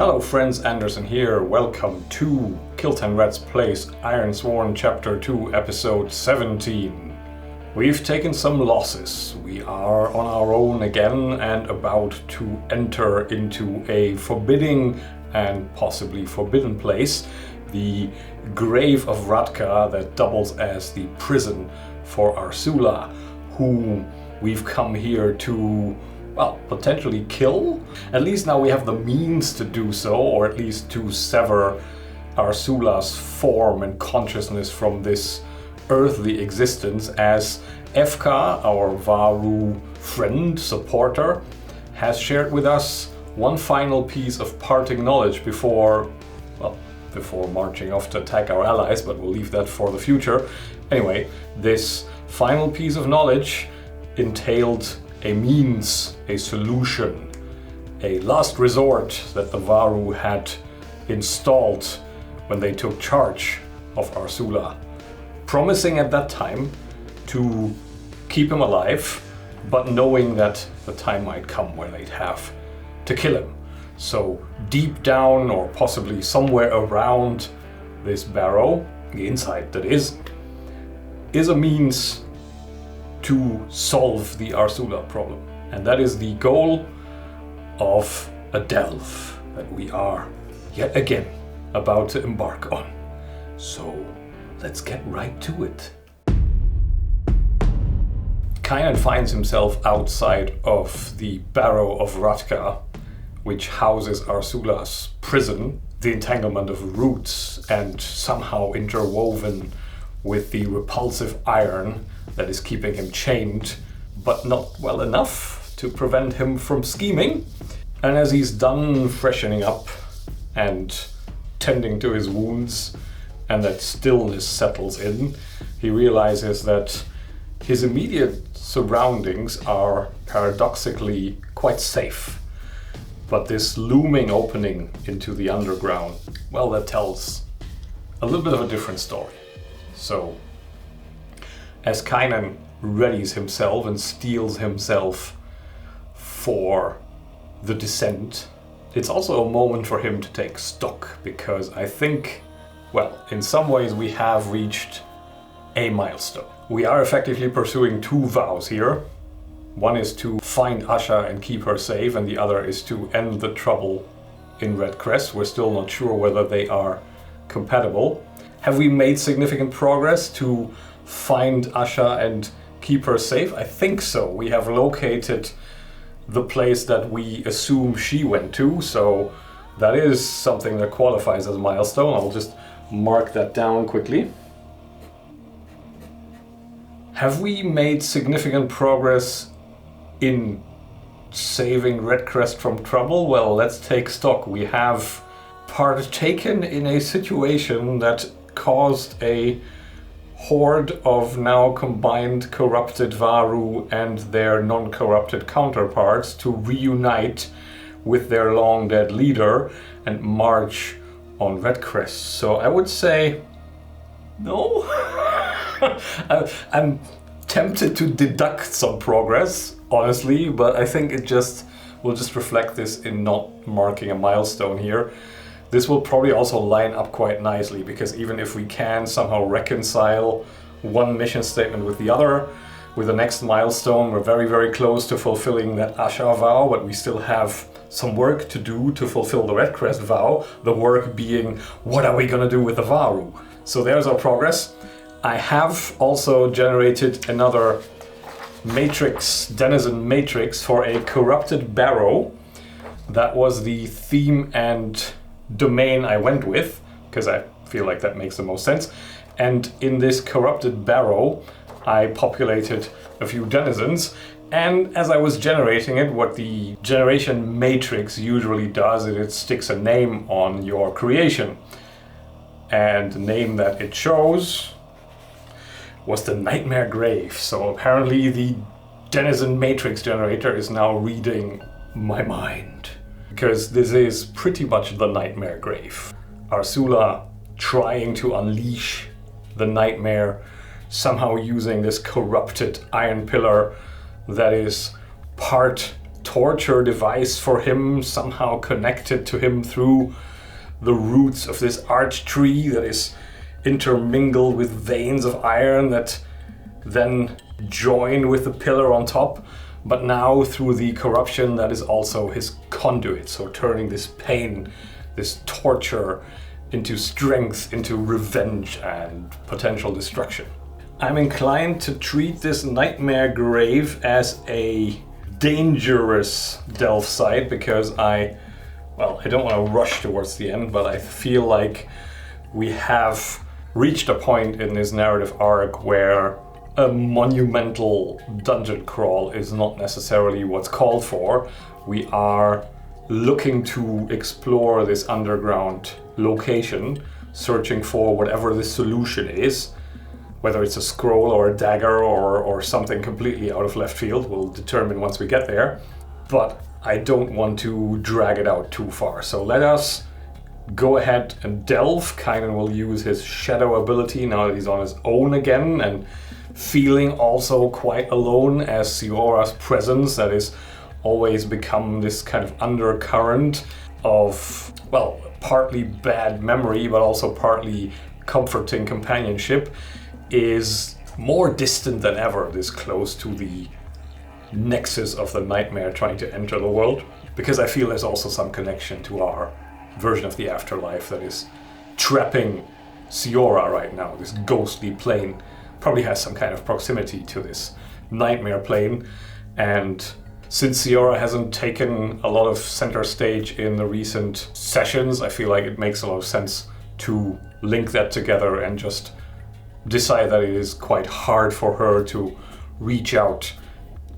Hello friends, Anderson here. Welcome to Kynan Red's Place, Ironsworn Chapter 2, Episode 17. We've taken some losses. We are on our own again and about to enter into a forbidding and possibly forbidden place, the grave of Radka that doubles as the prison for Ursula, whom we've come here to, well, potentially kill. At least now we have the means to do so, or at least to sever Ursula's form and consciousness from this earthly existence, as Efka, our Varu friend, supporter, has shared with us one final piece of parting knowledge before marching off to attack our allies, but we'll leave that for the future. Anyway, this final piece of knowledge entailed a means, a solution, a last resort that the Varu had installed when they took charge of Ursula, promising at that time to keep him alive, but knowing that the time might come where they'd have to kill him. So deep down, or possibly somewhere around this barrow, the inside that is a means to solve the Ursula problem. And that is the goal of a delve that we are yet again about to embark on. So let's get right to it. Kynan finds himself outside of the barrow of Radka, which houses Ursula's prison, the entanglement of roots and somehow interwoven with the repulsive iron that is keeping him chained, but not well enough to prevent him from scheming. And as he's done freshening up and tending to his wounds, and that stillness settles in, he realizes that his immediate surroundings are paradoxically quite safe. But this looming opening into the underground, well, that tells a little bit of a different story. So, as Kynan readies himself and steels himself for the descent, it's also a moment for him to take stock, because I think, well, in some ways we have reached a milestone. We are effectively pursuing two vows here. One is to find Asha and keep her safe, and the other is to end the trouble in Red Crest. We're still not sure whether they are compatible. Have we made significant progress to find Asha and keep her safe? I think so. We have located the place that we assume she went to, so that is something that qualifies as a milestone. I'll just mark that down quickly. Have we made significant progress in saving Redcrest from trouble? Well, let's take stock. We have partaken in a situation that caused a horde of now combined corrupted Varu and their non-corrupted counterparts to reunite with their long-dead leader and march on Redcrest. So I would say no. I'm tempted to deduct some progress, honestly, but I think we'll just reflect this in not marking a milestone here. This will probably also line up quite nicely, because even if we can somehow reconcile one mission statement with the other, with the next milestone, we're very, very close to fulfilling that Asha vow, but we still have some work to do to fulfill the Redcrest vow, the work being, what are we gonna do with the Varu? So there's our progress. I have also generated another matrix, Denizen matrix, for a corrupted barrow. That was the theme and domain I went with, because I feel like that makes the most sense. And in this corrupted barrow, I populated a few denizens. And as I was generating it, what the generation matrix usually does is it sticks a name on your creation. And the name that it chose was the Nightmare Grave. So apparently the Denizen matrix generator is now reading my mind, because this is pretty much the Nightmare Grave. Ursula trying to unleash the nightmare, somehow using this corrupted iron pillar that is part torture device for him, somehow connected to him through the roots of this arch tree that is intermingled with veins of iron that then join with the pillar on top, but now through the corruption that is also his conduit, so turning this pain, this torture, into strength, into revenge and potential destruction. I'm inclined to treat this nightmare grave as a dangerous delve site because I don't want to rush towards the end, but I feel like we have reached a point in this narrative arc where a monumental dungeon crawl is not necessarily what's called for. We are looking to explore this underground location, searching for whatever the solution is. Whether it's a scroll or a dagger or something completely out of left field, we'll determine once we get there. But I don't want to drag it out too far. So let us go ahead and delve. Kynan will use his shadow ability now that he's on his own again and feeling also quite alone, as Siora's presence that is always become this kind of undercurrent of, well, partly bad memory but also partly comforting companionship, is more distant than ever, this close to the nexus of the nightmare trying to enter the world, because I feel there's also some connection to our version of the afterlife that is trapping Siora right now. This ghostly plane probably has some kind of proximity to this nightmare plane, and since Siora hasn't taken a lot of center stage in the recent sessions, I feel like it makes a lot of sense to link that together and just decide that it is quite hard for her to reach out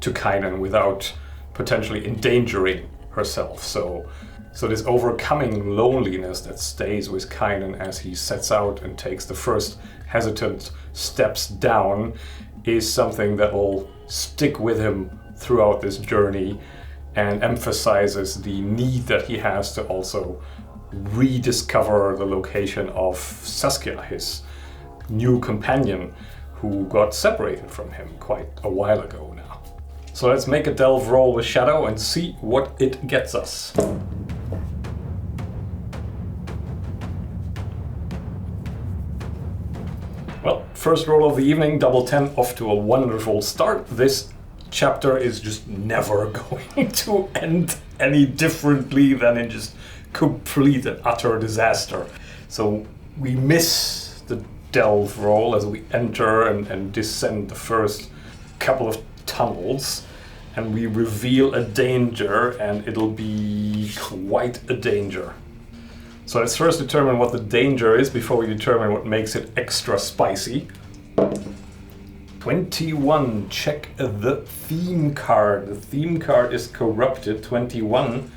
to Kynan without potentially endangering herself. So this overcoming loneliness that stays with Kynan as he sets out and takes the first hesitant steps down is something that will stick with him throughout this journey and emphasizes the need that he has to also rediscover the location of Saskia, his new companion who got separated from him quite a while ago now. So let's make a delve roll with Shadow and see what it gets us. Well, first roll of the evening, double 10, off to a wonderful start. This chapter is just never going to end any differently than in just complete and utter disaster. So we miss the delve roll as we enter and descend the first couple of tunnels, and we reveal a danger, and it'll be quite a danger. So let's first determine what the danger is before we determine what makes it extra spicy. 21, check the theme card. The theme card is corrupted. 21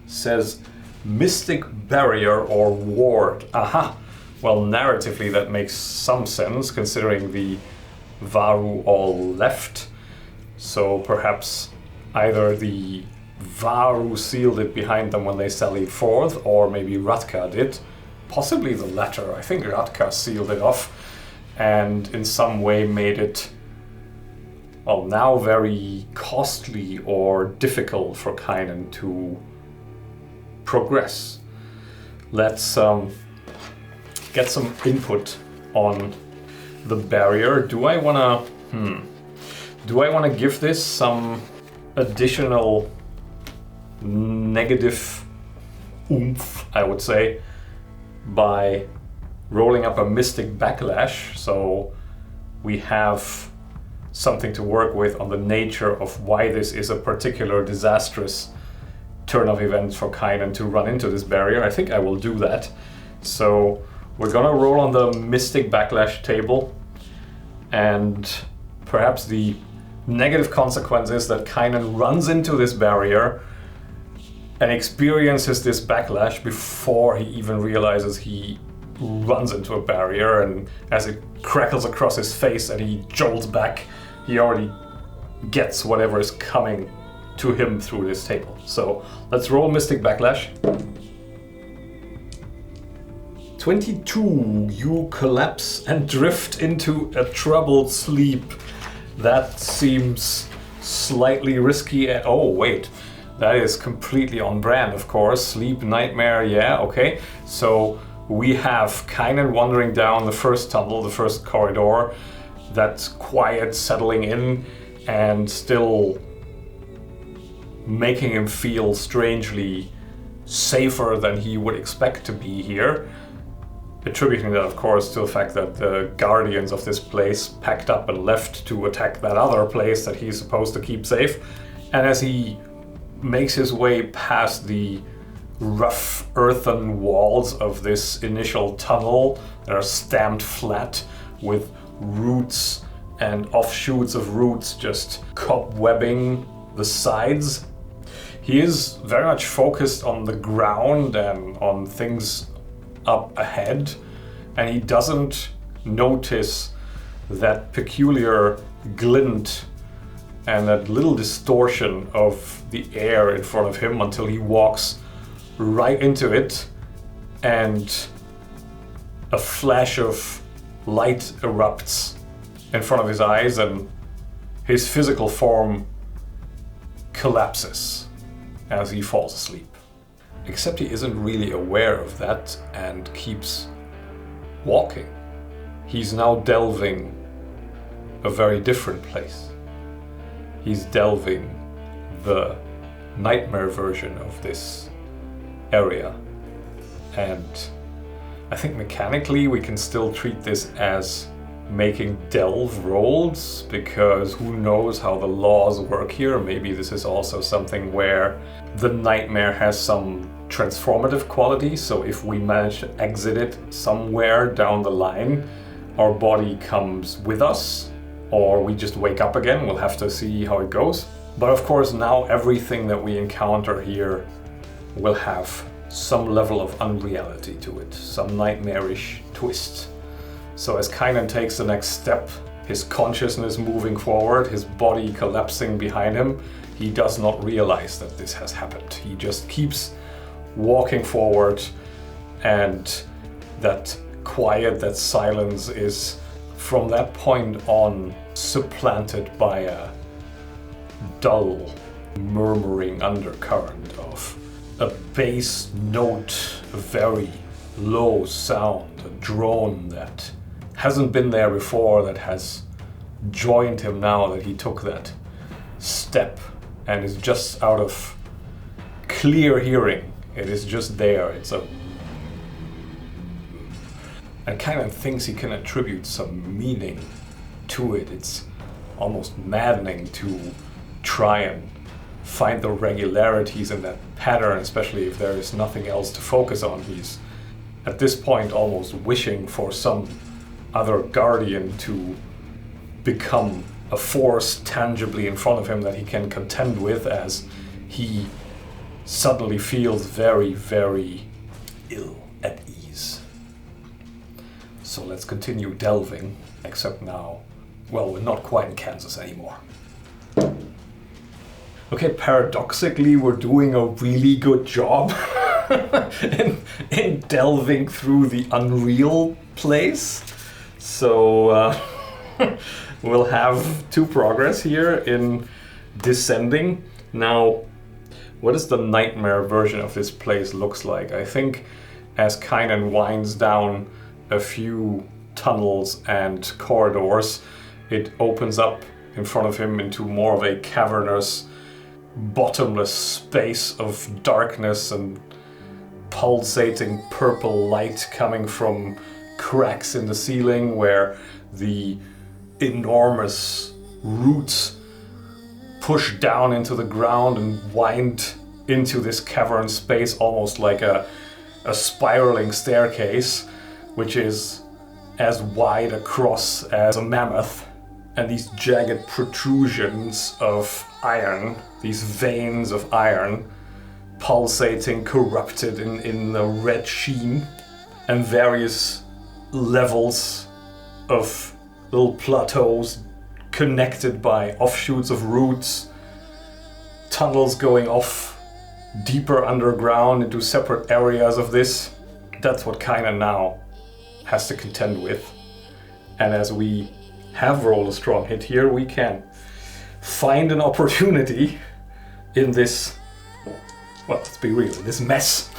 says Mystic Barrier or Ward. Aha! Well, narratively that makes some sense considering the Varu all left. So perhaps either the Varu sealed it behind them when they sallied forth, or maybe Ratka did. Possibly the latter. I think Ratka sealed it off and in some way made it, well, now very costly or difficult for Kynan to progress. Let's get some input on the barrier. Do I wanna give this some additional negative oomph, I would say, by rolling up a Mystic Backlash, so we have something to work with on the nature of why this is a particular disastrous turn of events for Kynan to run into this barrier? I think I will do that. So we're gonna roll on the Mystic Backlash table, and perhaps the negative consequences that Kynan runs into this barrier and experiences this backlash before he even realizes he runs into a barrier, and as it crackles across his face and he jolts back, he already gets whatever is coming to him through this table. So let's roll Mystic Backlash. 22, you collapse and drift into a troubled sleep. That seems slightly risky. Oh wait, That is completely on brand, of course. Sleep, nightmare, yeah, okay. So we have Kynan wandering down the first tunnel, the first corridor. That's quiet, settling in, and still making him feel strangely safer than he would expect to be here. Attributing that, of course, to the fact that the guardians of this place packed up and left to attack that other place that he's supposed to keep safe. And as he makes his way past the rough earthen walls of this initial tunnel that are stamped flat with roots and offshoots of roots just cobwebbing the sides, he is very much focused on the ground and on things up ahead, and he doesn't notice that peculiar glint and that little distortion of the air in front of him until he walks right into it and a flash of light erupts in front of his eyes and his physical form collapses as he falls asleep. Except he isn't really aware of that and keeps walking. He's now delving a very different place. He's delving the nightmare version of this area. And I think mechanically we can still treat this as making delve rolls, because who knows how the laws work here. Maybe this is also something where the nightmare has some transformative quality, so if we manage to exit it somewhere down the line, our body comes with us, or we just wake up again. We'll have to see how it goes. But of course now everything that we encounter here will have some level of unreality to it, some nightmarish twist. So as Kynan takes the next step, his consciousness moving forward, his body collapsing behind him, he does not realize that this has happened. He just keeps walking forward, and that quiet, that silence is from that point on supplanted by a dull, murmuring undercurrent of a bass note, a very low sound, a drone that hasn't been there before, that has joined him now that he took that step and is just out of clear hearing. It is just there. It's a... And Kynan thinks he can attribute some meaning to it. It's almost maddening to try and find the regularities in that pattern, especially if there is nothing else to focus on. He's at this point almost wishing for some other guardian to become a force tangibly in front of him that he can contend with, as he suddenly feels very, very ill at ease. So let's continue delving, except now, well, we're not quite in Kansas anymore. Okay, paradoxically, we're doing a really good job in delving through the unreal place. So we'll have 2 progress here in descending. Now, what does the nightmare version of this place looks like? I think as Kynan winds down a few tunnels and corridors, it opens up in front of him into more of a cavernous, bottomless space of darkness and pulsating purple light coming from cracks in the ceiling where the enormous roots push down into the ground and wind into this cavern space almost like a spiraling staircase, which is as wide across as a mammoth. And these jagged protrusions of iron, these veins of iron, pulsating, corrupted in a red sheen, and various levels of little plateaus connected by offshoots of roots, tunnels going off deeper underground into separate areas of this. That's what Kynan now has to contend with. And as we have rolled a strong hit here, we can find an opportunity in this well, let's be real, this mess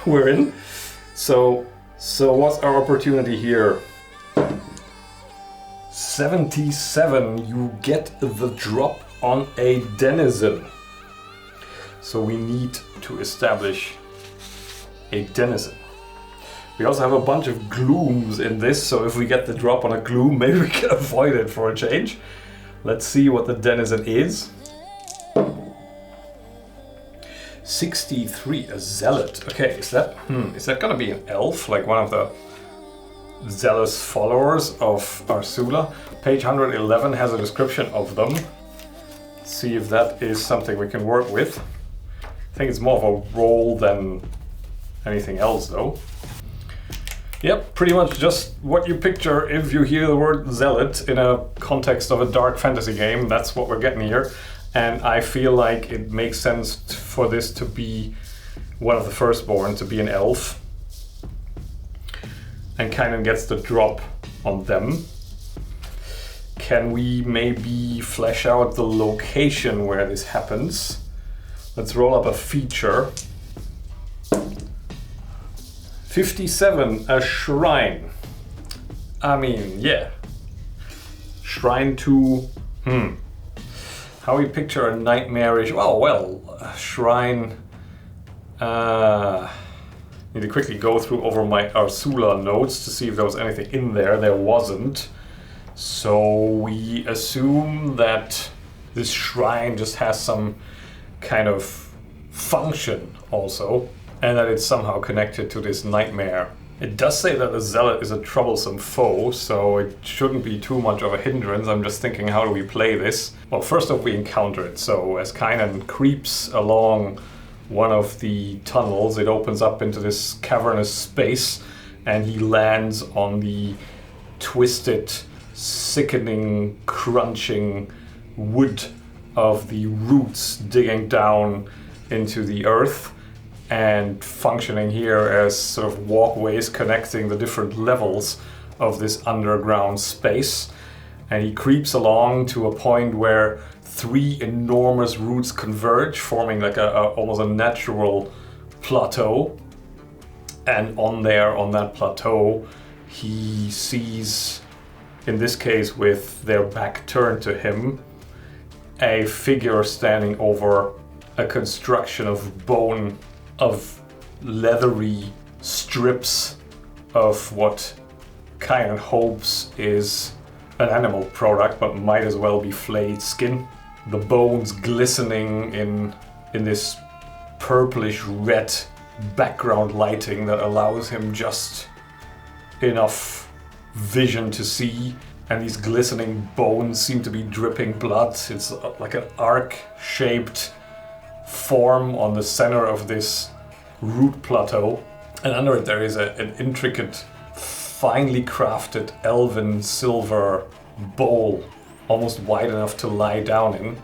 we're in. So what's our opportunity here? 77, you get the drop on a Denizen. So we need to establish a Denizen. We also have a bunch of glooms in this, so if we get the drop on a gloom, maybe we can avoid it for a change. Let's see what the Denizen is. 63, a zealot. Okay, is that gonna be an elf, like one of the zealous followers of Ursula? Page 111 has a description of them. Let's see if that is something we can work with. I think it's more of a role than anything else, though. Yep, pretty much just what you picture if you hear the word zealot in a context of a dark fantasy game. That's what we're getting here. And I feel like it makes sense for this to be one of the firstborn, to be an elf. And Kynan gets the drop on them. Can we maybe flesh out the location where this happens? Let's roll up a feature. 57, a shrine. I mean, yeah. Shrine to, how we picture a nightmarish, a shrine. Need to quickly go through over my Ursula notes to see if there was anything in there. There wasn't. So we assume that this shrine just has some kind of function also, and that it's somehow connected to this nightmare. It does say that the zealot is a troublesome foe, so it shouldn't be too much of a hindrance. I'm just thinking, how do we play this? Well, first off, we encounter it. So as Kynan creeps along one of the tunnels, it opens up into this cavernous space, and he lands on the twisted, sickening, crunching wood of the roots digging down into the earth and functioning here as sort of walkways connecting the different levels of this underground space. And he creeps along to a point where 3 enormous roots converge, forming like almost a natural plateau. And on that plateau, he sees, in this case with their back turned to him, a figure standing over a construction of bone, of leathery strips of what Kynan hopes is an animal product, but might as well be flayed skin. The bones glistening in this purplish red background lighting that allows him just enough vision to see, and these glistening bones seem to be dripping blood. It's like an arc-shaped form on the center of this root plateau, and under it there is an intricate, finely crafted elven silver bowl, almost wide enough to lie down in,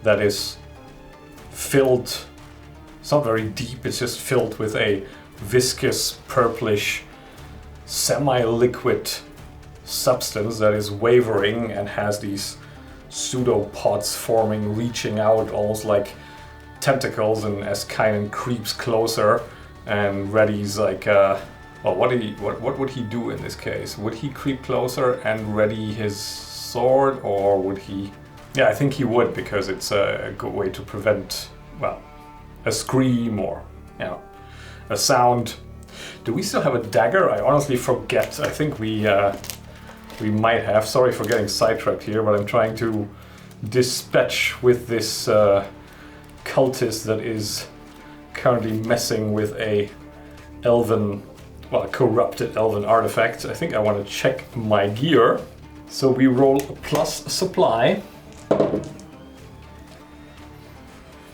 that is filled, it's not very deep, it's just filled with a viscous, purplish, semi-liquid substance that is wavering and has these pseudopods forming, reaching out almost like tentacles. And as Kynan creeps closer and readies like well, what would he do in this case? Would he creep closer and ready his sword, or would he? Yeah, I think he would, because it's a good way to prevent, well, a scream or, you know, a sound. Do we still have a dagger? I honestly forget. I think we might have. Sorry for getting sidetracked here, but I'm trying to dispatch with this cultist that is currently messing with a elven, well, a corrupted elven artifact. I think I want to check my gear. So we roll a plus supply.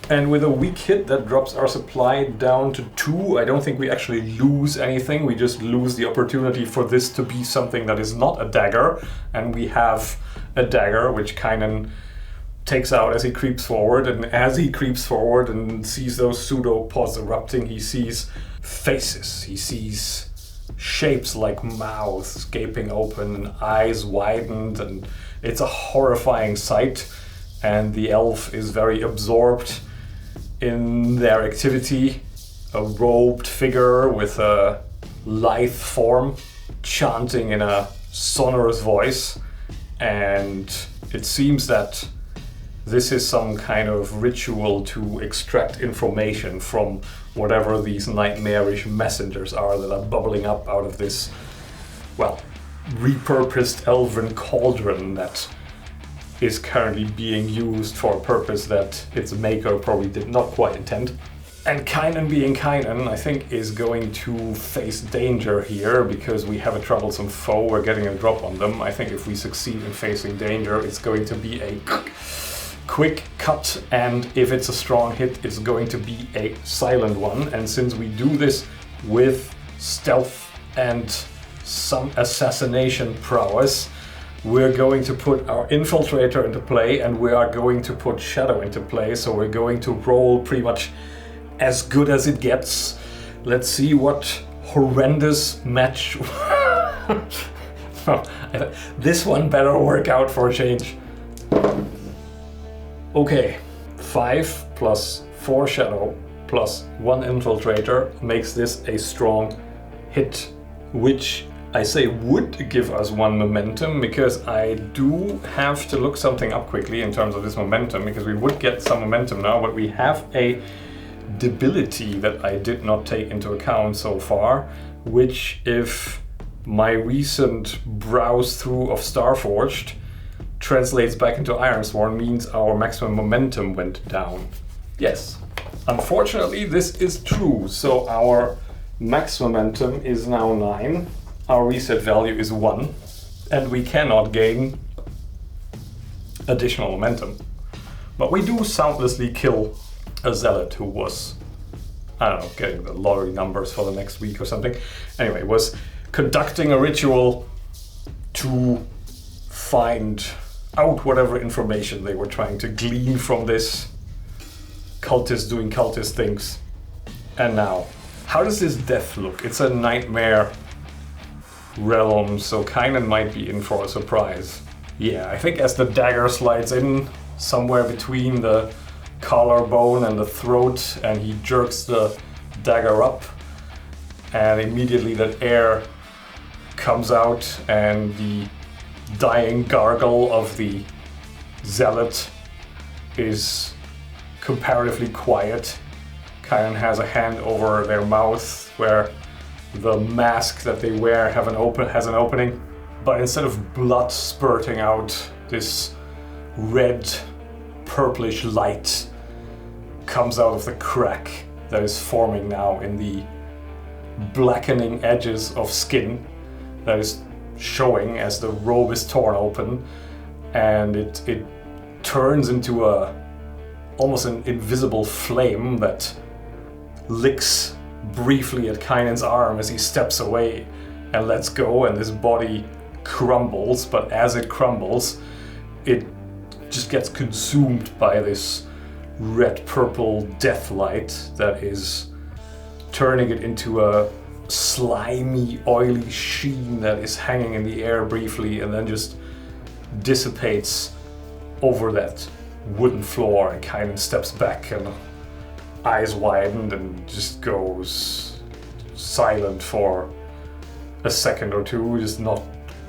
And with a weak hit, that drops our supply down to 2. I don't think we actually lose anything. We just lose the opportunity for this to be something that is not a dagger. And we have a dagger, which Kynan takes out as he creeps forward. And as he creeps forward and sees those pseudopods erupting, he sees faces. He sees shapes like mouths gaping open and eyes widened. And it's a horrifying sight. And the elf is very absorbed in their activity, a robed figure with a lithe form, chanting in a sonorous voice, and it seems that this is some kind of ritual to extract information from whatever these nightmarish messengers are that are bubbling up out of this, well, repurposed elven cauldron that is currently being used for a purpose that its maker probably did not quite intend. And Kynan, being Kynan, I think is going to face danger here because we have a troublesome foe, we're getting a drop on them. I think if we succeed in facing danger, it's going to be a quick cut, and if it's a strong hit, it's going to be a silent one. And since we do this with stealth and some assassination prowess, we're going to put our infiltrator into play, and we are going to put shadow into play, so we're going to roll pretty much as good as it gets. Let's see what horrendous match. This one better work out for a change. Okay, 5 plus 4 shadow plus 1 infiltrator makes this a strong hit, which I say would give us 1 momentum, because I do have to look something up quickly in terms of this momentum, because we would get some momentum now, but we have a debility that I did not take into account so far, which, if my recent browse through of Starforged translates back into Ironsworn, means our maximum momentum went down. Yes, unfortunately this is true, so our max momentum is now 9, our reset value is 1, and we cannot gain additional momentum. But we do soundlessly kill a zealot who was, I don't know, getting the lottery numbers for the next week or something. Anyway, was conducting a ritual to find out whatever information they were trying to glean from this cultist doing cultist things. And now, how does this death look? It's a nightmare realm, so Kynan might be in for a surprise. Yeah, I think as the dagger slides in somewhere between the collarbone and the throat, and he jerks the dagger up, and immediately that air comes out, and the dying gargle of the zealot is comparatively quiet. Kynan has a hand over their mouth where the mask that they wear has an opening, but instead of blood spurting out, this red purplish light comes out of the crack that is forming now in the blackening edges of skin that is showing as the robe is torn open, and it turns into almost an invisible flame that licks briefly at Kynan's arm as he steps away and lets go, and this body crumbles, but as it crumbles, it just gets consumed by this red-purple death light that is turning it into a slimy, oily sheen that is hanging in the air briefly and then just dissipates over that wooden floor, and Kynan steps back and eyes widened and just goes silent for a second or two, just not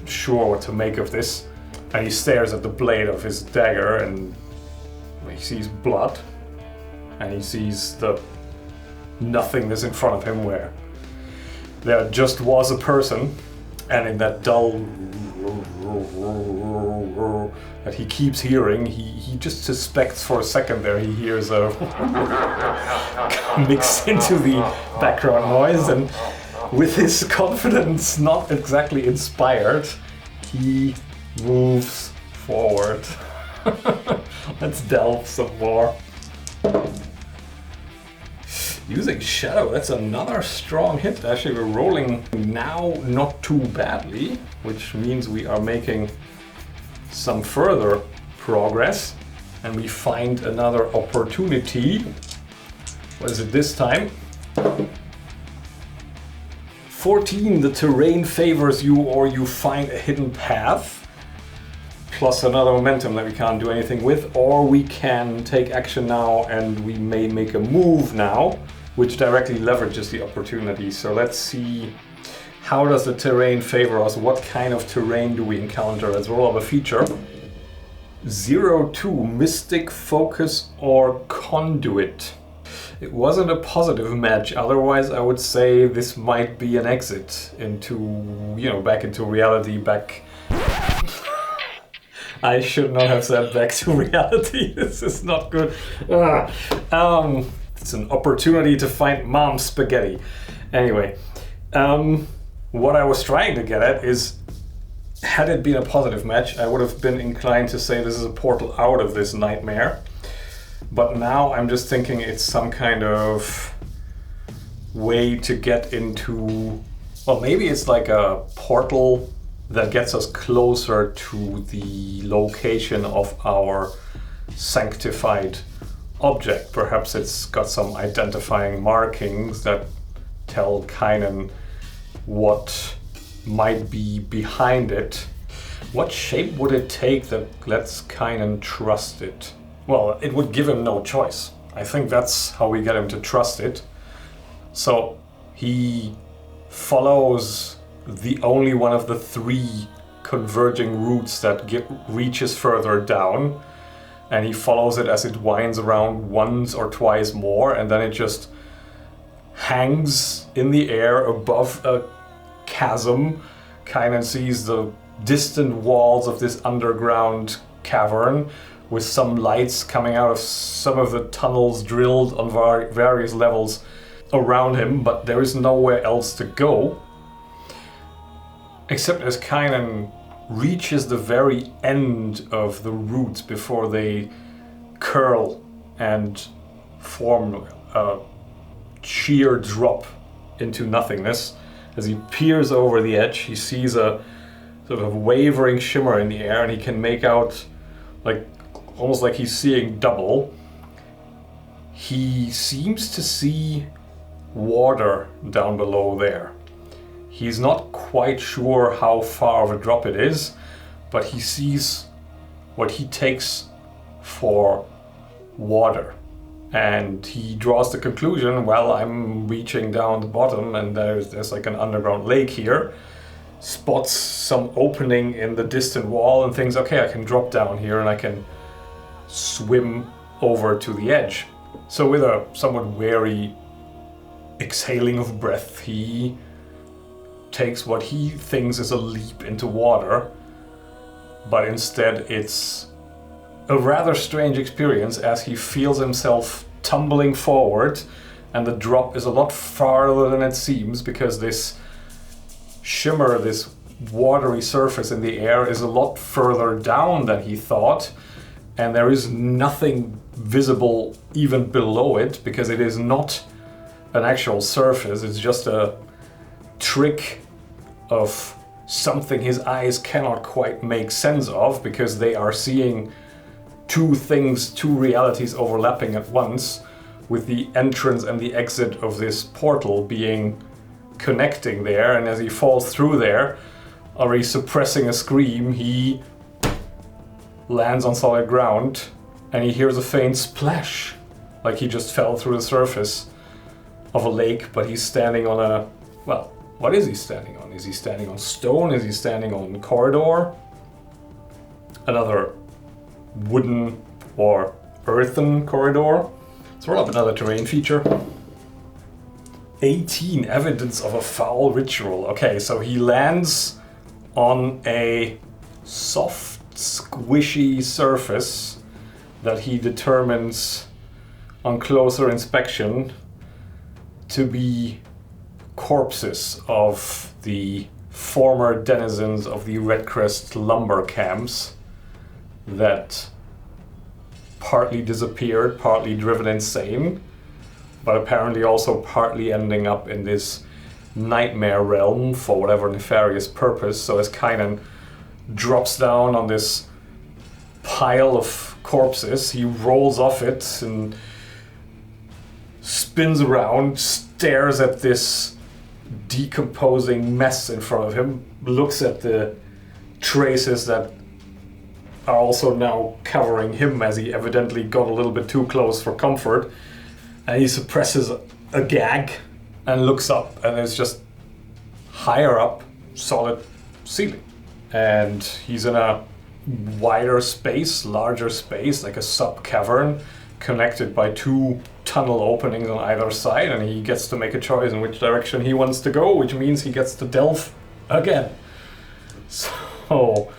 sure what to make of this. And he stares at the blade of his dagger, and he sees blood, and he sees the nothingness in front of him where there just was a person, and in that dull that he keeps hearing, he just suspects for a second there he hears a mix into the background noise, and with his confidence not exactly inspired, he moves forward. Let's delve some more. Using shadow, that's another strong hit. Actually, we're rolling now not too badly, which means we are making some further progress, and we find another opportunity. What is it this time? 14, the terrain favors you or you find a hidden path. plus another momentum that we can't do anything with, or we can take action now and we may make a move now, which directly leverages the opportunity. So let's see, how does the terrain favor us? What kind of terrain do we encounter? Let's roll up a feature. 02, Mystic, Focus, or Conduit. It wasn't a positive match, otherwise I would say this might be an exit into, back into reality, back... I should not have said back to reality, this is not good. It's an opportunity to find mom's spaghetti. Anyway, what I was trying to get at is, had it been a positive match, I would have been inclined to say this is a portal out of this nightmare. But now I'm just thinking it's some kind of way to get into... Well, maybe it's like a portal that gets us closer to the location of our sanctified object. Perhaps it's got some identifying markings that tell Kynan what might be behind it. What shape would it take that lets Kynan trust it? Well, it would give him no choice. I think that's how we get him to trust it. So he follows the only one of the 3 converging routes that reaches further down, and he follows it as it winds around once or twice more, and then it just hangs in the air above a chasm. Kynan sees the distant walls of this underground cavern with some lights coming out of some of the tunnels drilled on various levels around him, but there is nowhere else to go. Except as Kynan reaches the very end of the roots before they curl and form a sheer drop into nothingness. As he peers over the edge, he sees a sort of wavering shimmer in the air, and he can make out, almost like he's seeing double. He seems to see water down below there. He's not quite sure how far of a drop it is, but he sees what he takes for water. And he draws the conclusion, well, I'm reaching down the bottom and there's like an underground lake here. Spots some opening in the distant wall and thinks, okay, I can drop down here and I can swim over to the edge. So with a somewhat wary exhaling of breath, he takes what he thinks is a leap into water, but instead it's a rather strange experience as he feels himself tumbling forward, and the drop is a lot farther than it seems because this shimmer, this watery surface in the air is a lot further down than he thought, and there is nothing visible even below it because it is not an actual surface, it's just a trick of something his eyes cannot quite make sense of because they are seeing 2 things, 2 realities overlapping at once, with the entrance and the exit of this portal being connecting there. And as he falls through there, already suppressing a scream, he lands on solid ground and he hears a faint splash, like he just fell through the surface of a lake, but he's standing on a, well, what is he standing on? Is he standing on stone? Is he standing on corridor? Another wooden or earthen corridor. Let's roll up another terrain feature. 18, evidence of a foul ritual. Okay, so he lands on a soft, squishy surface that he determines on closer inspection to be corpses of the former denizens of the Redcrest lumber camps that partly disappeared, partly driven insane, but apparently also partly ending up in this nightmare realm for whatever nefarious purpose. So as Kynan drops down on this pile of corpses, he rolls off it and spins around, stares at this decomposing mess in front of him, looks at the traces that are also now covering him, as he evidently got a little bit too close for comfort. And he suppresses a gag and looks up, and it's just higher up, solid ceiling. And he's in a wider space, larger space, like a sub-cavern, connected by 2 tunnel openings on either side, and he gets to make a choice in which direction he wants to go, which means he gets to delve again. So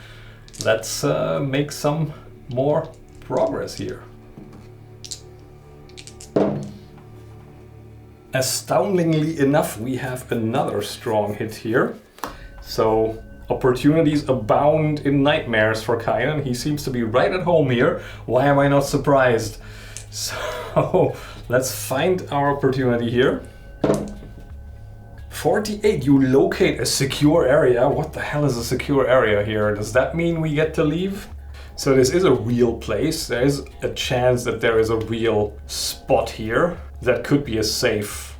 let's make some more progress here. Astoundingly enough, we have another strong hit here. So opportunities abound in nightmares for Kynan. He seems to be right at home here. Why am I not surprised? So let's find our opportunity here. 48, you locate a secure area. What the hell is a secure area here? Does that mean we get to leave? So this is a real place. There is a chance that there is a real spot here that could be a safe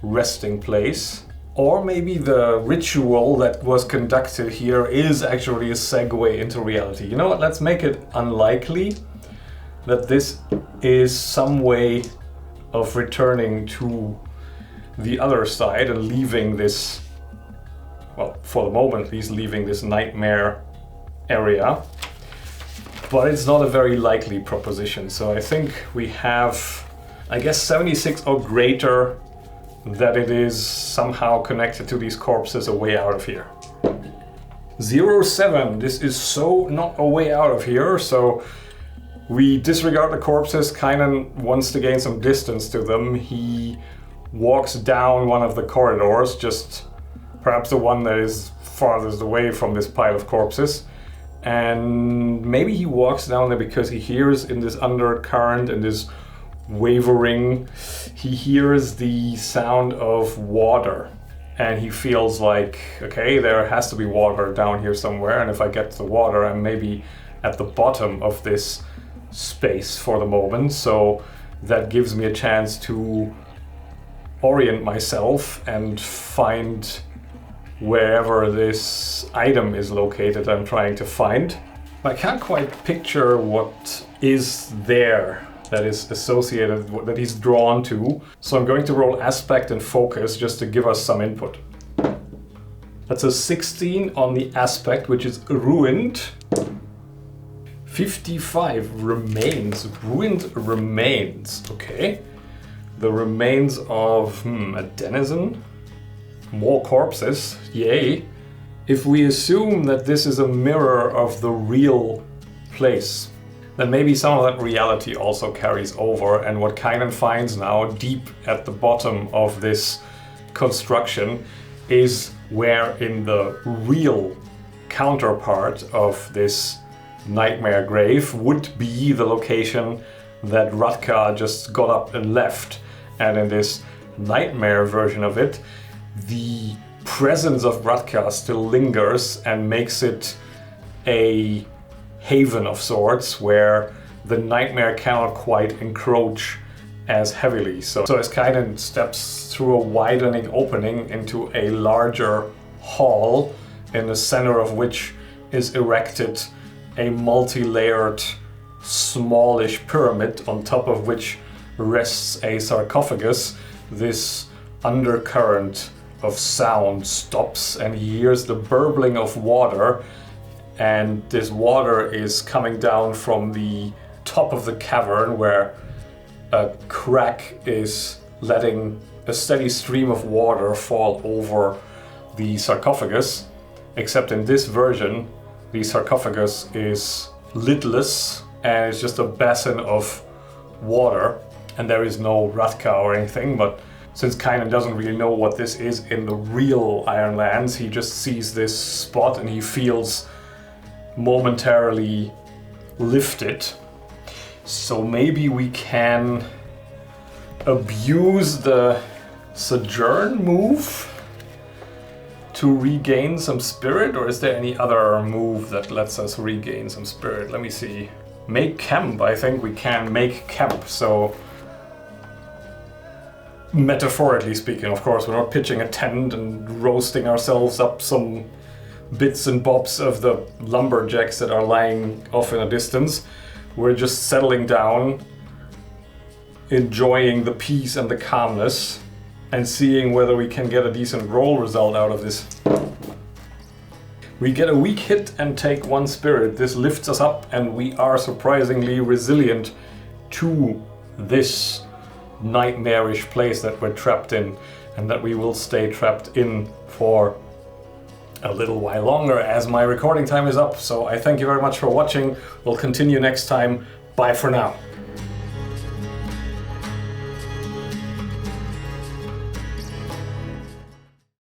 resting place. Or maybe the ritual that was conducted here is actually a segue into reality. You know what? Let's make it unlikely that this is some way of returning to the other side and leaving this, well, for the moment at least, leaving this nightmare area. But it's not a very likely proposition. So I think we have, I guess, 76 or greater that it is somehow connected to these corpses a way out of here. 07, this is so not a way out of here, so we disregard the corpses. Kynan wants to gain some distance to them. He walks down one of the corridors, just perhaps the one that is farthest away from this pile of corpses. And maybe he walks down there because he hears in this undercurrent and this wavering, he hears the sound of water. And he feels like, okay, there has to be water down here somewhere, and if I get to the water, I'm maybe at the bottom of this space for the moment, so that gives me a chance to orient myself and find wherever this item is located I'm trying to find. I can't quite picture what is there that is associated, that he's drawn to, so I'm going to roll aspect and focus just to give us some input. That's a 16 on the aspect, which is ruined. 55 remains, ruined remains, okay. The remains of a denizen, more corpses, yay. If we assume that this is a mirror of the real place, then maybe some of that reality also carries over, and what Kynan finds now deep at the bottom of this construction is where in the real counterpart of this nightmare grave would be the location that Radka just got up and left. And in this nightmare version of it, the presence of Radka still lingers and makes it a haven of sorts where the nightmare cannot quite encroach as heavily. So as Kynan steps through a widening opening into a larger hall, in the center of which is erected a multi-layered smallish pyramid on top of which rests a sarcophagus, this undercurrent of sound stops and he hears the burbling of water, and this water is coming down from the top of the cavern where a crack is letting a steady stream of water fall over the sarcophagus, except in this version the sarcophagus is lidless and it's just a basin of water, and there is no Radka or anything. But since Kynan doesn't really know what this is in the real Ironlands, he just sees this spot and he feels momentarily lifted. So maybe we can abuse the sojourn move to regain some spirit, or is there any other move that lets us regain some spirit? Let me see. Make camp. I think we can make camp. So metaphorically speaking, of course, we're not pitching a tent and roasting ourselves up some bits and bobs of the lumberjacks that are lying off in a distance. We're just settling down, enjoying the peace and the calmness, and seeing whether we can get a decent roll result out of this. We get a weak hit and take 1 spirit. This lifts us up and we are surprisingly resilient to this nightmarish place that we're trapped in, and that we will stay trapped in for a little while longer as my recording time is up. So I thank you very much for watching. We'll continue next time. Bye for now.